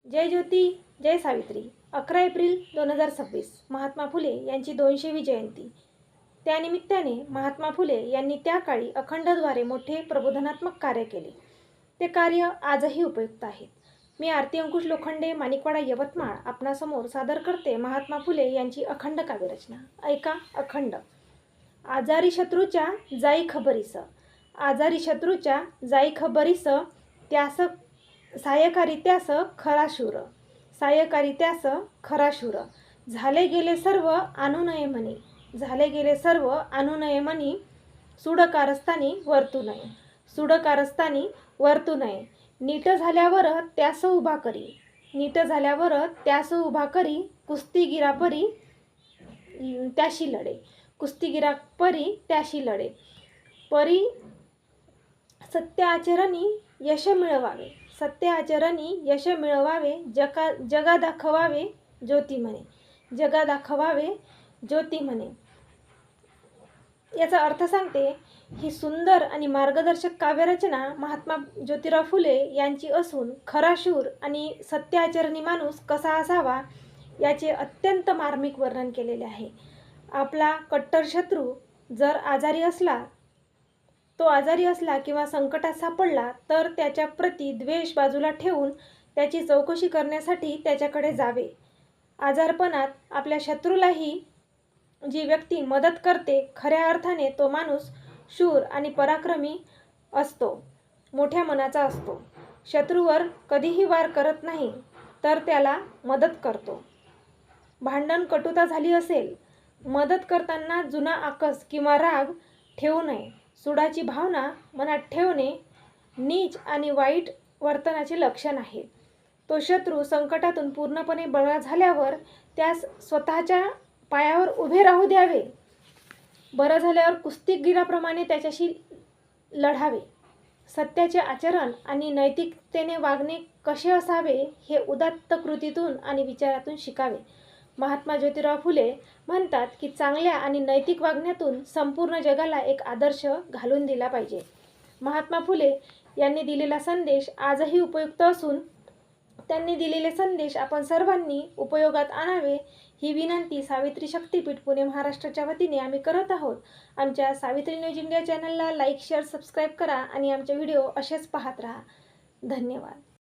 जय ज्योती जय Savitri. 11 April 2026 Mahatma Phule यांची 200वी जयंती। त्यानिमित्ताने महात्मा फुले यांनी त्या काळी अखंडद्वारे मोठे प्रबोधनात्मक कार्य केले। ते कार्य आजही उपयुक्त आहे। मी आरती अंकुश लोखंडे, माणिकवाडा, यवतमाळ आपणासमोर सादर करते महात्मा फुले यांची अखंड काव्यरचना। ऐका अखंड। आजारी शत्रूच्या जाई खबरीस, आजारी शत्रूच्या जाई खबरीस, त्यास सायकारी त्यास खरा शूर, सायकारी त्यास खरा शूर। झाले गेले सर्व आणूनये म्हणे, झाले गेले सर्व आणूनये म्हणी, सुडकारस्थानी वर्तू नये, सुडकारस्थानी वर्तू नये। नीट झाल्यावर त्यास उभा करी, नीट झाल्यावर त्यास उभा करी, कुस्तीगिरा परी त्याशी लढे, कुस्तीगिरा परी त्याशी लढे। परी सत्य आचरणी यश मिळवावे, सत्य आचरणी यश मिळवावे, जगा दाखवावे ज्योती म्हणे, जगा दाखवावे ज्योती म्हणे। याचा अर्थ सांगते। ही सुंदर आणि मार्गदर्शक काव्यरचना महात्मा ज्योतिराव फुले यांची असून खरा शूर आणि सत्य आचरणी माणूस कसा असावा याचे अत्यंत मार्मिक वर्णन केलेले आहे। आपला कट्टर शत्रू जर आजारी असला, तो आजारी असला किंवा संकटात सापडला तर त्याच्या प्रती द्वेष बाजूला ठेवून त्याची चौकशी करण्यासाठी त्याच्याकडे जावे। आजारपणात आपल्या शत्रूलाही जी व्यक्ती मदत करते, खऱ्या अर्थाने तो माणूस शूर आणि पराक्रमी असतो, मोठ्या मनाचा असतो। शत्रूवर कधीही वार करत नाही तर त्याला मदत करतो। भांडण कटुता झाली असेल, मदत करताना जुना आकस किंवा राग ठेवू नये। सुडाची भावना मनात ठेवणे नीच आणि वाईट वर्तनाचे लक्षण आहे। तो शत्रू संकटातून पूर्णपणे बळा झाल्यावर त्यास स्वतःच्या पायावर उभे राहू द्यावे। बरं झाल्यावर कुस्तीगिराप्रमाणे त्याच्याशी लढावे। सत्याचे आचरण आणि नैतिकतेने वागणे कसे असावे हे उदात्त कृतीतून आणि विचारातून शिकावे। महात्मा ज्योतिराव फुले म्हणतात की चांगल्या आणि नैतिक वागण्यातून संपूर्ण जगाला एक आदर्श घालून दिला पाहिजे। महात्मा फुले यांनी दिलेला संदेश आजही उपयुक्त असून त्यांनी दिलेले संदेश आपण सर्वांनी उपयोगात आणावे ही विनंती सावित्री शक्तीपीठ पुणे महाराष्ट्राच्या वतीने आम्ही करत आहोत। आमच्या सावित्री न्यूज इंडिया चॅनलला लाईक, शेअर, सबस्क्राईब करा आणि आमचे व्हिडिओ असेच पाहत राहा। धन्यवाद।